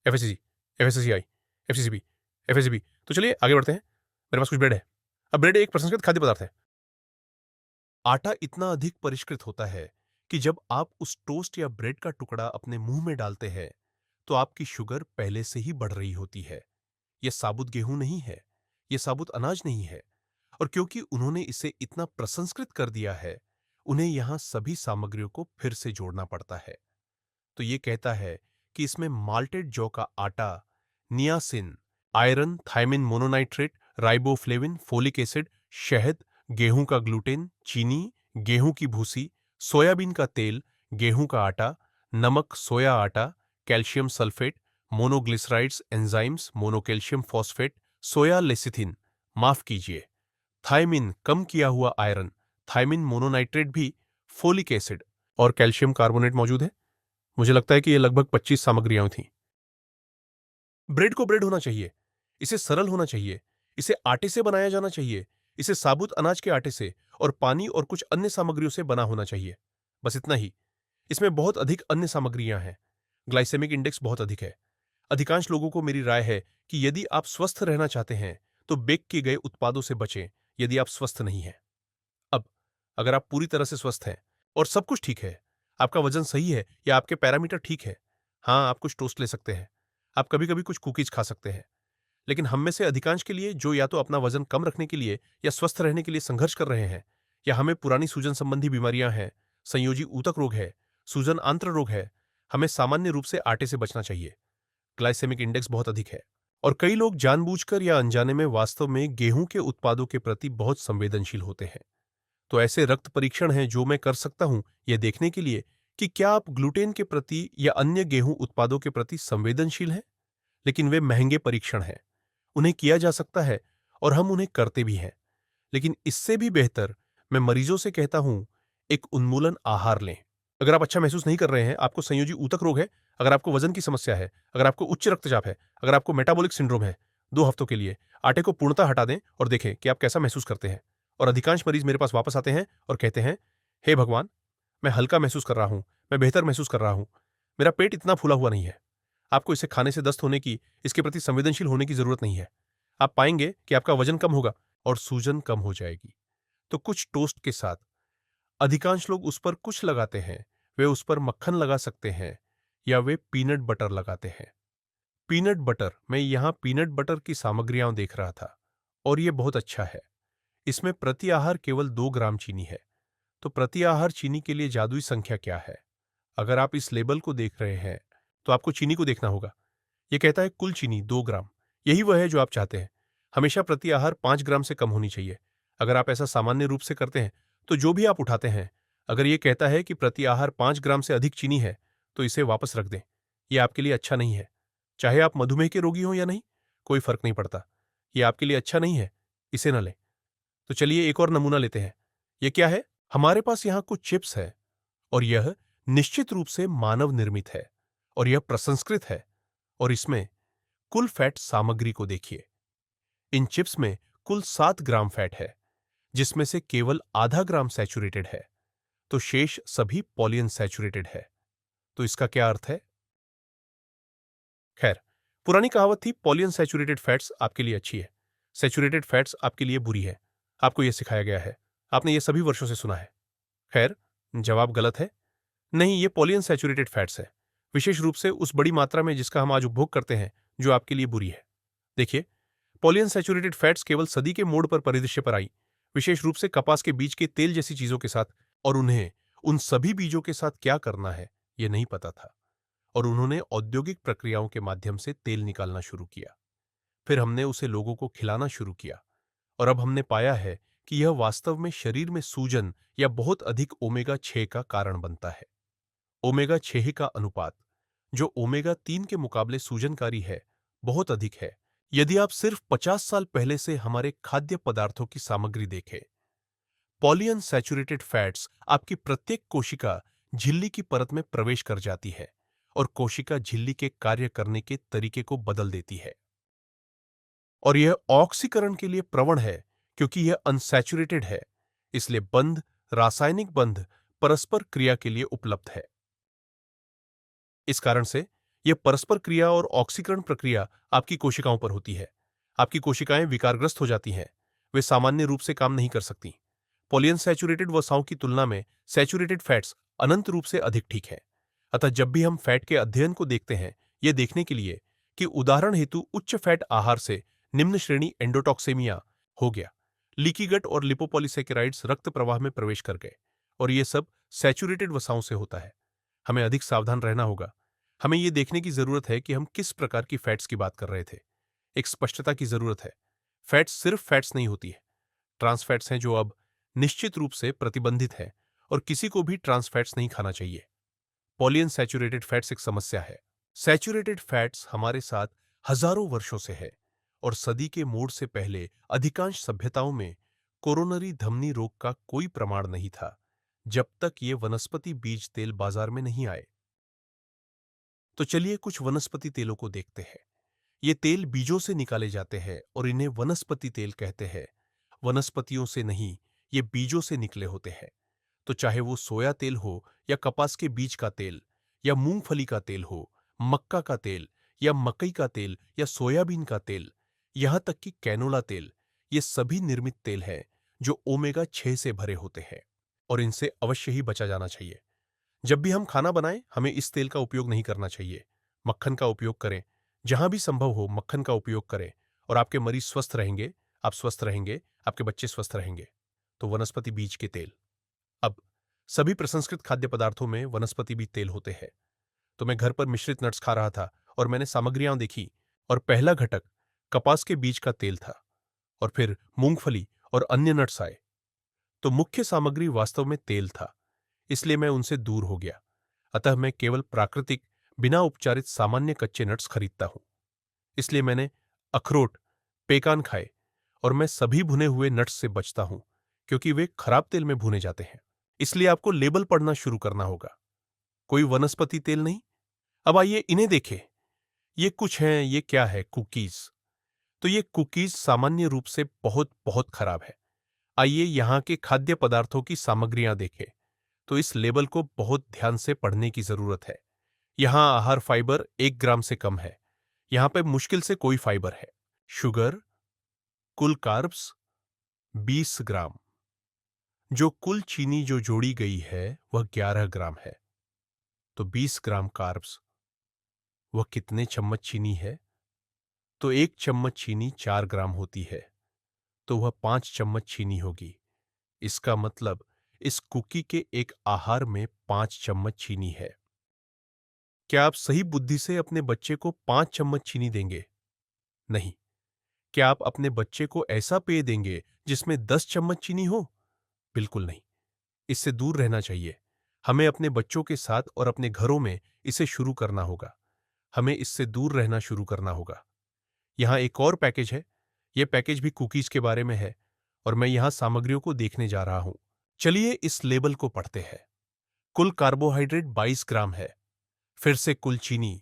एफएससीजी, FSCI, एफसीसीबी, एफएससीबी। तो चलिए आगे बढ़ते हैं। मेरे पास कुछ ब्रेड है। अब ब्रेड एक प्रसंस्कृत खाद्य पदार्थ है। आटा इतना अधिक परिष्कृत होता है कि जब आप उस टोस्ट या ब्रेड का टुकड़ा अपने मुंह में डालते हैं तो आपकी शुगर पहले से ही बढ़ रही होती है। यह साबुत गेहूं नहीं है, यह साबुत अनाज नहीं है। और क्योंकि उन्होंने इसे इतना प्रसंस्कृत कर दिया है, उन्हें यहां सभी सामग्रियों को फिर से जोड़ना पड़ता है। तो ये कहता है कि इसमें माल्टेड जौ का आटा, niacin, iron, thiamine mononitrate, riboflavin, folic acid, शहद, गेहूं का ग्लूटेन, चीनी, गेहूं की भूसी, सोयाबीन का तेल, गेहूं का आटा, नमक, सोया आटा, calcium sulphate, monoglycerides, enzymes, monocalcium phosphate, soya lecithin, माफ कीजिए, थायमिन कम किया हुआ आयरन, थायमिन मोनोनाइट्रेट भी, फोलिक एसिड और कैल्शियम कार्बोनेट मौजूद है। मुझे लगता है कि ये लगभग 25 सामग्रियां थीं। ब्रेड को ब्रेड होना चाहिए, इसे सरल होना चाहिए, इसे आटे से बनाया जाना चाहिए, इसे साबुत अनाज के आटे से और पानी और कुछ अन्य सामग्रियों से बना होना चाहिए। बस इतना ही। इसमें बहुत अधिक अन्य सामग्रियां हैं। ग्लाइसेमिक इंडेक्स बहुत अधिक है। अधिकांश लोगों को मेरी राय है कि यदि आप स्वस्थ रहना चाहते हैं तो बेक किए गए उत्पादों से बचें यदि आप स्वस्थ नहीं हैं। अब अगर आप पूरी तरह से स्वस्थ हैं और सब कुछ ठीक है, आपका वजन सही है या आपके पैरामीटर ठीक है, हाँ, आप कुछ टोस्ट ले सकते हैं, आप कभी कभी कुछ कुकीज खा सकते हैं। लेकिन हम में से अधिकांश के लिए जो या तो अपना वजन कम रखने के लिए या स्वस्थ रहने के लिए संघर्ष कर रहे हैं, या हमें पुरानी सूजन संबंधी बीमारियां हैं, संयोजी ऊतक रोग है, सूजन आंत्र रोग है, हमें सामान्य रूप से आटे से बचना चाहिए। ग्लाइसेमिक इंडेक्स बहुत अधिक है और कई लोग जानबूझकर या अनजाने में वास्तव में गेहूं के उत्पादों के प्रति बहुत संवेदनशील होते हैं। तो ऐसे रक्त परीक्षण हैं जो मैं कर सकता हूं यह देखने के लिए कि क्या आप ग्लूटेन के प्रति या अन्य गेहूं उत्पादों के प्रति संवेदनशील हैं। लेकिन वे महंगे परीक्षण हैं, उन्हें किया जा सकता है और हम उन्हें करते भी हैं। लेकिन इससे भी बेहतर मैं मरीजों से कहता हूं, एक उन्मूलन आहार लें। अगर आप अच्छा महसूस नहीं कर रहे हैं, आपको संयोजी ऊतक रोग है, अगर आपको वजन की समस्या है, अगर आपको उच्च रक्तचाप है, अगर आपको मेटाबॉलिक सिंड्रोम है, 2 हफ्तों के लिए आटे को पूर्णतः हटा दें और देखें कि आप कैसा महसूस करते हैं। और अधिकांश मरीज मेरे पास वापस आते हैं और कहते हैं, हे भगवान, मैं हल्का महसूस कर रहा हूं, मैं बेहतर महसूस कर रहा हूं, मेरा पेट इतना फूला हुआ नहीं है। आपको इसे खाने से दस्त होने की, इसके प्रति संवेदनशील होने की जरूरत नहीं है। आप पाएंगे कि आपका वजन कम होगा और सूजन कम हो जाएगी। तो कुछ टोस्ट के साथ अधिकांश लोग उस पर कुछ लगाते हैं, वे उस पर मक्खन लगा सकते हैं या वे पीनट बटर लगाते हैं। पीनट बटर, मैं यहां पीनट बटर की सामग्रियां देख रहा था और यह बहुत अच्छा है। इसमें प्रति आहार केवल 2 ग्राम चीनी है। तो प्रति आहार चीनी के लिए जादुई संख्या क्या है? अगर आप इस लेबल को देख रहे हैं तो आपको चीनी को देखना होगा। यह कहता है कुल चीनी 2 ग्राम। यही वह है जो आप चाहते हैं। हमेशा प्रति आहार 5 ग्राम से कम होनी चाहिए। अगर आप ऐसा सामान्य रूप से करते हैं तो जो भी आप उठाते हैं, अगर यह कहता है कि प्रति आहार 5 ग्राम से अधिक चीनी है तो इसे वापस रख दें। यह आपके लिए अच्छा नहीं है। चाहे आप मधुमेह के रोगी हों या नहीं, कोई फर्क नहीं पड़ता। यह आपके लिए अच्छा नहीं है, इसे न लें। तो चलिए एक और नमूना लेते हैं। यह क्या है? हमारे पास यहां कुछ चिप्स है और यह निश्चित रूप से मानव निर्मित है और यह प्रसंस्कृत है। और इसमें कुल फैट सामग्री को देखिए। इन चिप्स में कुल 7 ग्राम फैट है, जिसमें से केवल आधा ग्राम सैचुरेटेड है। तो शेष सभी पॉलीअनसैचुरेटेड है। तो इसका क्या अर्थ है? खैर, पुरानी कहावत थी, पॉलीअनसैचुरेटेड फैट्स आपके लिए अच्छी है, सैचुरेटेड फैट्स आपके लिए बुरी है। आपको यह सिखाया गया है, आपने यह सभी वर्षों से सुना है। खैर, जवाब गलत है। नहीं, ये पॉलीअनसैचुरेटेड फैट्स है, विशेष रूप से उस बड़ी मात्रा में जिसका हम आज उपभोग करते हैं, जो आपके लिए बुरी है। देखिए, पॉलीअनसैचुरेटेड फैट्स केवल सदी के मोड़ पर परिदृश्य पर आई, विशेष रूप से कपास के बीज के तेल जैसी चीजों के साथ। और उन्हें उन सभी बीजों के साथ क्या करना है, यह नहीं पता था। और उन्होंने औद्योगिक प्रक्रियाओं के माध्यम से तेल निकालना शुरू किया। फिर हमने उसे लोगों को खिलाना शुरू किया और अब हमने पाया है कि यह वास्तव में शरीर में सूजन या बहुत अधिक ओमेगा 6 का कारण बनता है। ओमेगा 6 का अनुपात, जो ओमेगा 3 के मुकाबले सूजनकारी है, बहुत अधिक है। यदि आप सिर्फ 50 साल पहले से हमारे खाद्य पदार्थों की सामग्री देखें, पॉलीअनसैचुरेटेड फैट्स आपकी प्रत्येक कोशिका झिल्ली की परत में प्रवेश कर जाती है और कोशिका झिल्ली के कार्य करने के तरीके को बदल देती है। और यह ऑक्सीकरण के लिए प्रवण है क्योंकि यह अनसैचुरेटेड है, इसलिए बंध, रासायनिक बंध परस्पर क्रिया के लिए उपलब्ध है। इस कारण से यह परस्पर क्रिया और ऑक्सीकरण प्रक्रिया आपकी कोशिकाओं पर होती है। आपकी कोशिकाएं विकारग्रस्त हो जाती हैं, वे सामान्य रूप से काम नहीं कर सकती। पॉलीअनसैचुरेटेड वसाओं की तुलना में सैचुरेटेड फैट्स अनंत रूप से अधिक ठीक है। अतः जब भी हम फैट के अध्ययन को देखते हैं, यह देखने के लिए कि उदाहरण हेतु उच्च फैट आहार से निम्न श्रेणी एंडोटॉक्सेमिया हो गया, लीकी गट और लिपोपॉलीसेकेराइड्स रक्त प्रवाह में प्रवेश कर गए, और यह सब सैचुरेटेड वसाओं से होता है। हमें अधिक सावधान रहना होगा। हमें यह देखने की जरूरत है कि हम किस प्रकार की फैट्स की बात कर रहे थे। एक स्पष्टता की जरूरत है। फैट्स सिर्फ फैट्स नहीं होती है। ट्रांस फैट्स हैं जो अब निश्चित रूप से प्रतिबंधित है, और किसी को भी ट्रांस फैट्स नहीं खाना चाहिए। पॉलीअनसैचुरेटेड फैट्स एक समस्या है। सैचुरेटेड फैट्स हमारे साथ हजारों वर्षों से है, और सदी के मोड़ से पहले अधिकांश सभ्यताओं में कोरोनरी धमनी रोग का कोई प्रमाण नहीं था, जब तक ये वनस्पति बीज तेल बाजार में नहीं आए। तो चलिए कुछ वनस्पति तेलों को देखते हैं। ये तेल बीजों से निकाले जाते हैं और इन्हें वनस्पति तेल कहते हैं। वनस्पतियों से नहीं, ये बीजों से निकले होते हैं। तो चाहे वो सोया तेल हो, या कपास के बीज का तेल, या मूंगफली का तेल हो, मक्का का तेल, या मकई का तेल, या सोयाबीन का तेल, यहां तक कि कैनोला तेल, ये सभी निर्मित तेल हैं जो ओमेगा 6 से भरे होते हैं, और इनसे अवश्य ही बचा जाना चाहिए। जब भी हम खाना बनाएं, हमें इस तेल का उपयोग नहीं करना चाहिए। मक्खन का उपयोग करें। जहां भी संभव हो मक्खन का उपयोग करें, और आपके मरीज स्वस्थ रहेंगे, आप स्वस्थ रहेंगे, आपके बच्चे स्वस्थ रहेंगे। तो वनस्पति बीज के तेल। अब सभी प्रसंस्कृत खाद्य पदार्थों में वनस्पति बीज तेल होते हैं। तो मैं घर पर मिश्रित नट्स खा रहा था, और मैंने सामग्रियां देखी, और पहला घटक कपास के बीज का तेल था, और फिर मूंगफली और अन्य नट्स आए। तो मुख्य सामग्री वास्तव में तेल था, इसलिए मैं उनसे दूर हो गया। अतः मैं केवल प्राकृतिक, बिना उपचारित सामान्य कच्चे नट्स खरीदता हूं। इसलिए मैंने अखरोट, पेकान खाए, और मैं सभी भुने हुए नट्स से बचता हूं, क्योंकि वे खराब तेल में भुने जाते हैं। इसलिए आपको लेबल पढ़ना शुरू करना होगा। कोई वनस्पति तेल नहीं। अब आइए इन्हें देखें। ये कुछ हैं। ये क्या है? कुकीज। तो ये कुकीज सामान्य रूप से बहुत बहुत खराब है। आइए यहां के खाद्य पदार्थों की सामग्रियां देखें। तो इस लेबल को बहुत ध्यान से पढ़ने की जरूरत है। यहां आहार फाइबर 1 ग्राम से कम है। यहां पे मुश्किल से कोई फाइबर है। शुगर, कुल कार्ब्स 20 ग्राम। जो कुल चीनी जो जोड़ी गई है वह 11 ग्राम है। तो 20 ग्राम कार्ब्स, वह कितने चम्मच चीनी है? तो 1 चम्मच चीनी 4 ग्राम होती है, तो वह 5 चम्मच चीनी होगी। इसका मतलब इस कुकी के एक आहार में 5 चम्मच चीनी है। क्या आप सही बुद्धि से अपने बच्चे को 5 चम्मच चीनी देंगे? नहीं। क्या आप अपने बच्चे को ऐसा पेय देंगे जिसमें 10 चम्मच चीनी हो? बिल्कुल नहीं। इससे दूर रहना चाहिए। हमें अपने बच्चों के साथ और अपने घरों में इसे शुरू करना होगा। हमें इससे दूर रहना शुरू करना होगा। यहां एक और पैकेज है। यह पैकेज भी कुकीज के बारे में है, और मैं यहां सामग्रियों को देखने जा रहा हूं। चलिए इस लेबल को पढ़ते हैं। कुल कार्बोहाइड्रेट 22 ग्राम है। फिर से कुल चीनी,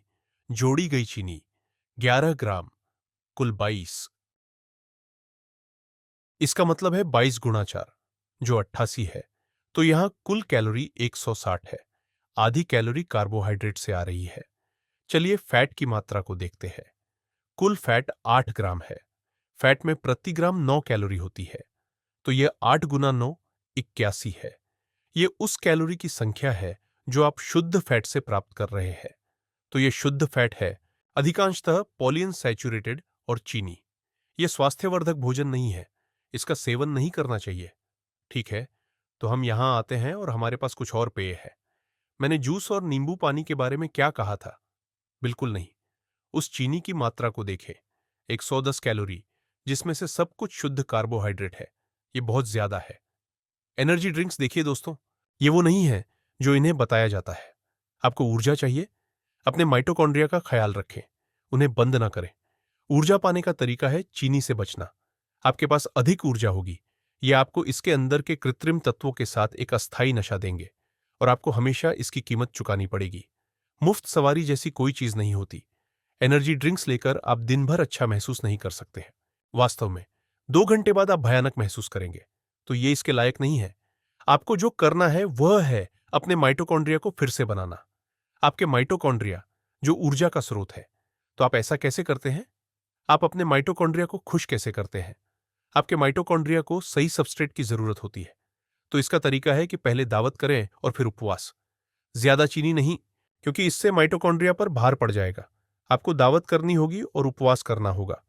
जोड़ी गई चीनी 11 ग्राम, कुल 22। इसका मतलब है 22 गुणा 4, जो 88 है। तो यहां कुल कैलोरी 160 है। आधी कैलोरी कार्बोहाइड्रेट से आ रही है। चलिए फैट की मात्रा को देखते हैं। कुल फैट 8 ग्राम है। फैट में प्रति ग्राम 9 कैलोरी होती है। तो यह 8 गुना 9 81 है। यह उस कैलोरी की संख्या है जो आप शुद्ध फैट से प्राप्त कर रहे हैं। तो यह शुद्ध फैट है, अधिकांशतः पॉलीअनसैचुरेटेड और चीनी। यह स्वास्थ्यवर्धक भोजन नहीं है। इसका सेवन नहीं करना चाहिए। ठीक है, तो हम यहां आते हैं और हमारे पास कुछ और पेय है। मैंने जूस और नींबू पानी के बारे में क्या कहा था? बिल्कुल नहीं। उस चीनी की मात्रा को देखें, 110 कैलोरी, जिसमें से सब कुछ शुद्ध कार्बोहाइड्रेट है। ये बहुत ज्यादा है। एनर्जी ड्रिंक्स देखिए दोस्तों, ये वो नहीं है जो इन्हें बताया जाता है। आपको ऊर्जा चाहिए? अपने माइटोकॉन्ड्रिया का ख्याल रखें, उन्हें बंद ना करें। ऊर्जा पाने का तरीका है चीनी से बचना। आपके पास अधिक ऊर्जा होगी। ये आपको इसके अंदर के कृत्रिम तत्वों के साथ एक अस्थायी नशा देंगे, और आपको हमेशा इसकी कीमत चुकानी पड़ेगी। मुफ्त सवारी जैसी कोई चीज नहीं होती। एनर्जी ड्रिंक्स लेकर आप दिन भर अच्छा महसूस नहीं कर सकते हैं। वास्तव में 2 घंटे बाद आप भयानक महसूस करेंगे। तो ये इसके लायक नहीं है। आपको जो करना है वह है अपने माइटोकॉन्ड्रिया को फिर से बनाना। आपके माइटोकॉन्ड्रिया, जो ऊर्जा का स्रोत है। तो आप ऐसा कैसे करते हैं? आप अपने माइटोकॉन्ड्रिया को खुश कैसे करते हैं? आपके माइटोकॉन्ड्रिया को सही सबस्ट्रेट की जरूरत होती है। तो इसका तरीका है कि पहले दावत करें और फिर उपवास। ज्यादा चीनी नहीं, क्योंकि इससे माइटोकॉन्ड्रिया पर भार पड़ जाएगा। आपको दावत करनी होगी और उपवास करना होगा।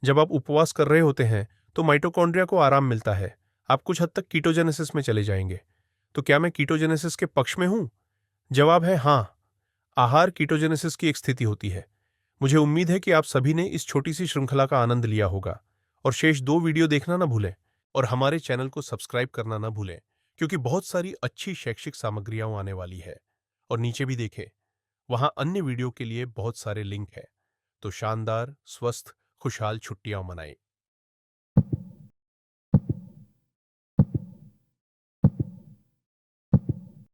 जब आप उपवास कर रहे होते हैं तो माइटोकॉन्ड्रिया को आराम मिलता है। आप कुछ हद तक कीटोजेनेसिस में चले जाएंगे। तो क्या मैं कीटोजेनेसिस के पक्ष में हूं? जवाब है हां। आहार कीटोजेनेसिस की एक स्थिति होती है। मुझे उम्मीद है कि आप सभी ने इस छोटी सी श्रृंखला का आनंद लिया होगा। और शेष 2 वीडियो देखना ना भूलें और हमारे चैनल को सब्सक्राइब करना ना भूलें, क्योंकि बहुत सारी अच्छी शैक्षिक सामग्रियां आने वाली है। और नीचे भी देखें, वहां अन्य वीडियो के लिए बहुत सारे लिंक हैं। तो शानदार, स्वस्थ, खुशहाल छुट्टियां मनाएं।